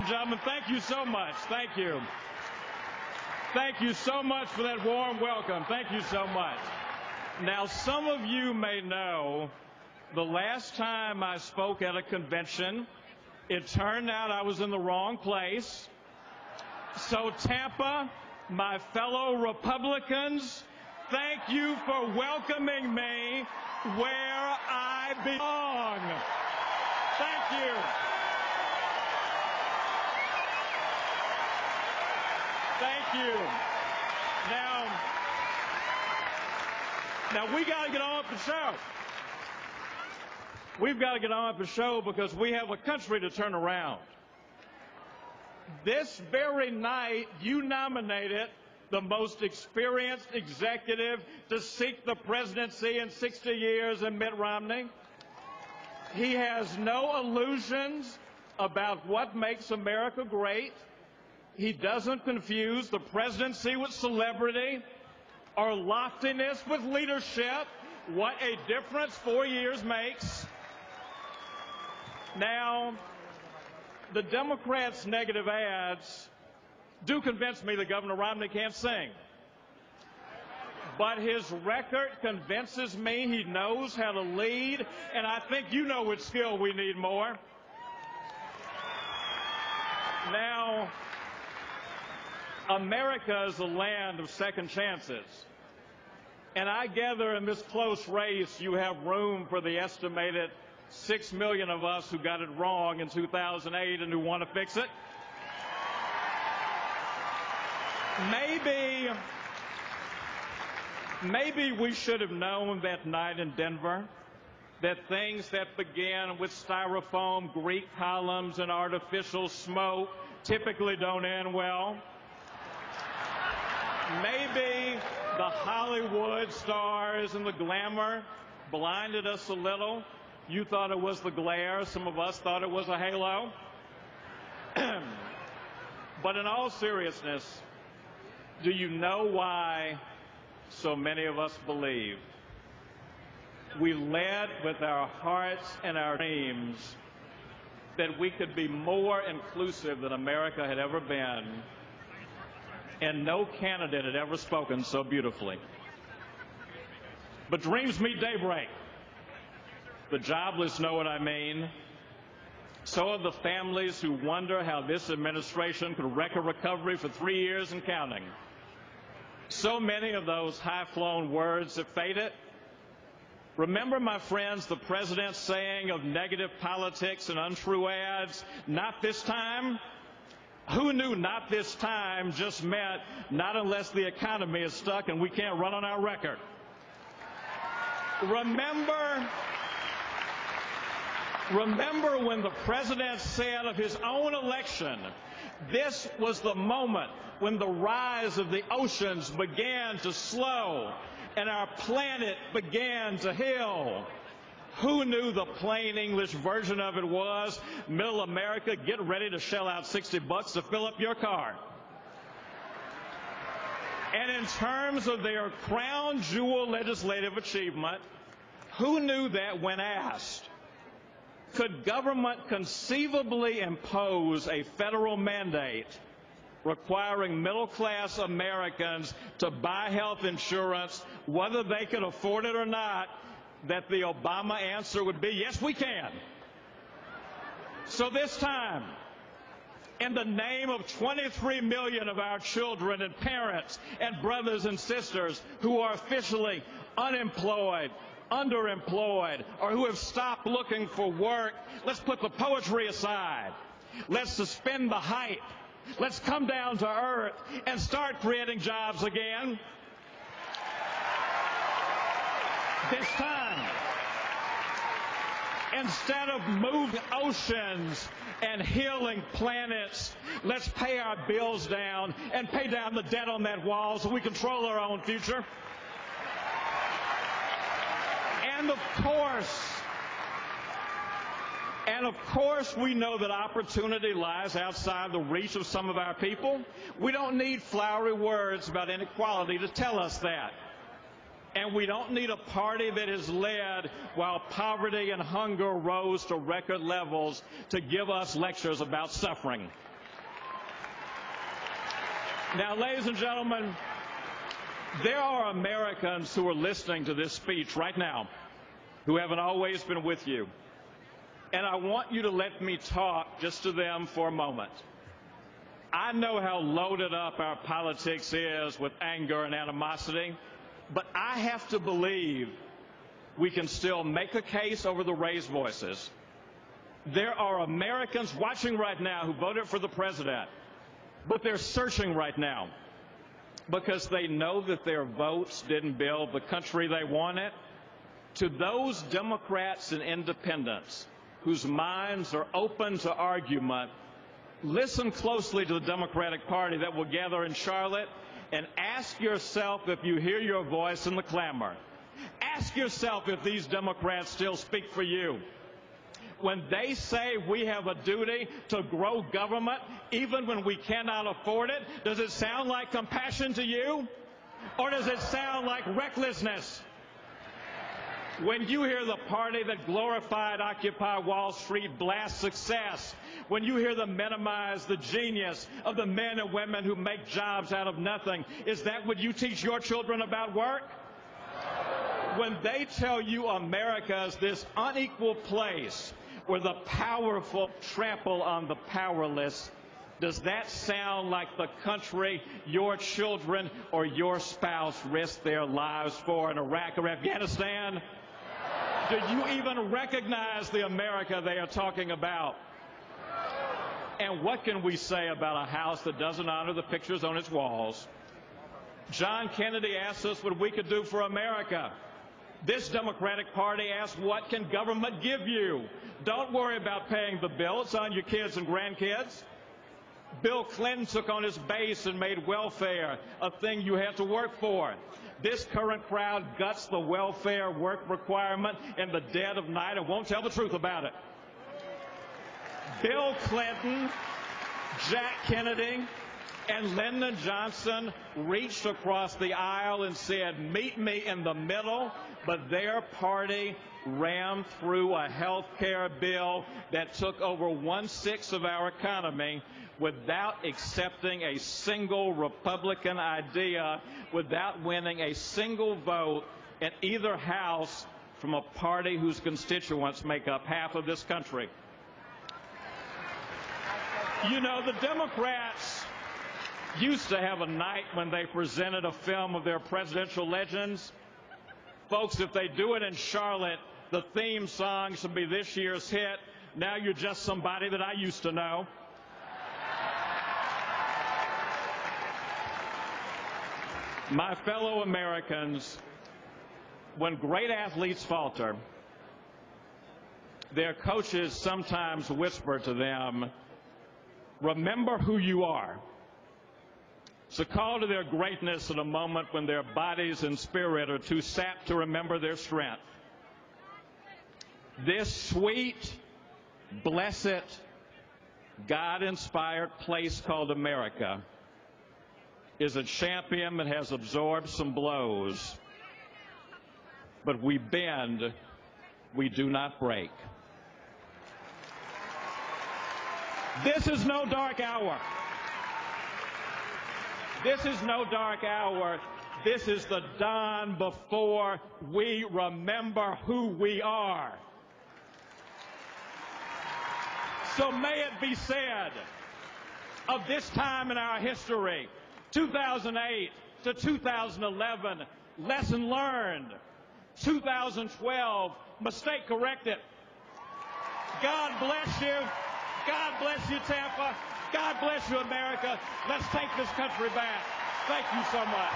Gentlemen, thank you so much. Thank you. Thank you so much for that warm welcome. Thank you so much. Now, some of you may know the last time I spoke at a convention, it turned out I was in the wrong place. So, Tampa, my fellow Republicans, thank you for welcoming me where I belong. Thank you. Thank you. Now we got to get on with the show. We've got to get on with the show because we have a country to turn around. This very night, you nominated the most experienced executive to seek the presidency in 60 years in Mitt Romney. He has no illusions about what makes America great. He doesn't confuse the presidency with celebrity or loftiness with leadership. What a difference 4 years makes. Now, the Democrats' negative ads do convince me that Governor Romney can't sing. But his record convinces me he knows how to lead, and I think you know which skill we need more. Now, America is a land of second chances. And I gather in this close race you have room for the estimated 6 million of us who got it wrong in 2008 and who want to fix it. Maybe we should have known that night in Denver that things that began with styrofoam, Greek columns, and artificial smoke typically don't end well. Maybe the Hollywood stars and the glamour blinded us a little. You thought it was the glare. Some of us thought it was a halo. But in all seriousness, do you know why so many of us believed? We led with our hearts and our dreams that we could be more inclusive than America had ever been. And no candidate had ever spoken so beautifully. But dreams meet daybreak. The jobless know what I mean. So are the families who wonder how this administration could wreck a recovery for 3 years and counting. So many of those high-flown words have faded. Remember, my friends, the president's saying of negative politics and untrue ads, "Not this time"? Who knew not this time just meant not unless the economy is stuck and we can't run on our record? Remember when the president said of his own election, this was the moment when the rise of the oceans began to slow and our planet began to heal. Who knew the plain English version of it was, middle America, get ready to shell out $60 to fill up your car. And in terms of their crown jewel legislative achievement, who knew that when asked, could government conceivably impose a federal mandate requiring middle-class Americans to buy health insurance, whether they could afford it or not, that the Obama answer would be, yes, we can. So this time, in the name of 23 million of our children and parents and brothers and sisters who are officially unemployed, underemployed, or who have stopped looking for work, let's put the poetry aside. Let's suspend the hype. Let's come down to earth and start creating jobs again. This time, instead of moving oceans and healing planets, let's pay our bills down and pay down the debt on that wall so we control our own future. And of course, we know that opportunity lies outside the reach of some of our people. We don't need flowery words about inequality to tell us that. And we don't need a party that is led while poverty and hunger rose to record levels to give us lectures about suffering. Now, ladies and gentlemen, there are Americans who are listening to this speech right now who haven't always been with you. And I want you to let me talk just to them for a moment. I know how loaded up our politics is with anger and animosity, but I have to believe we can still make a case over the raised voices. There are Americans watching right now who voted for the president, but they're searching right now because they know that their votes didn't build the country they wanted. To those Democrats and independents whose minds are open to argument, listen closely to the Democratic Party that will gather in Charlotte and ask yourself if you hear your voice in the clamor. Ask yourself if these Democrats still speak for you. When they say we have a duty to grow government even when we cannot afford it, does it sound like compassion to you? Or does it sound like recklessness? When you hear the party that glorified Occupy Wall Street blast success, when you hear them minimize the genius of the men and women who make jobs out of nothing, is that what you teach your children about work? When they tell you America is this unequal place where the powerful trample on the powerless, does that sound like the country your children or your spouse risked their lives for in Iraq or Afghanistan? Do you even recognize the America they are talking about? And what can we say about a house that doesn't honor the pictures on its walls? John Kennedy asked us what we could do for America. This Democratic Party asks, what can government give you? Don't worry about paying the bill. It's on your kids and grandkids. Bill Clinton took on his base and made welfare a thing you had to work for. This current crowd guts the welfare work requirement in the dead of night and won't tell the truth about it. Bill Clinton, Jack Kennedy, and Lyndon Johnson reached across the aisle and said, meet me in the middle, but their party rammed through a health care bill that took over 1/6 of our economy without accepting a single Republican idea, without winning a single vote in either house from a party whose constituents make up half of this country. You know, the Democrats used to have a night when they presented a film of their presidential legends. Folks, if they do it in Charlotte, the theme song should be this year's hit, Now You're Just Somebody That I Used to Know. My fellow Americans, when great athletes falter, their coaches sometimes whisper to them, remember who you are. It's a call to their greatness at a moment when their bodies and spirit are too sapped to remember their strength. This sweet, blessed, God-inspired place called America is a champion that has absorbed some blows, but we bend, we do not break. This is no dark hour. This is no dark hour. This is the dawn before we remember who we are. So may it be said of this time in our history, 2008 to 2011, lesson learned. 2012, mistake corrected. God bless you. God bless you, Tampa. God bless you, America. Let's take this country back. Thank you so much.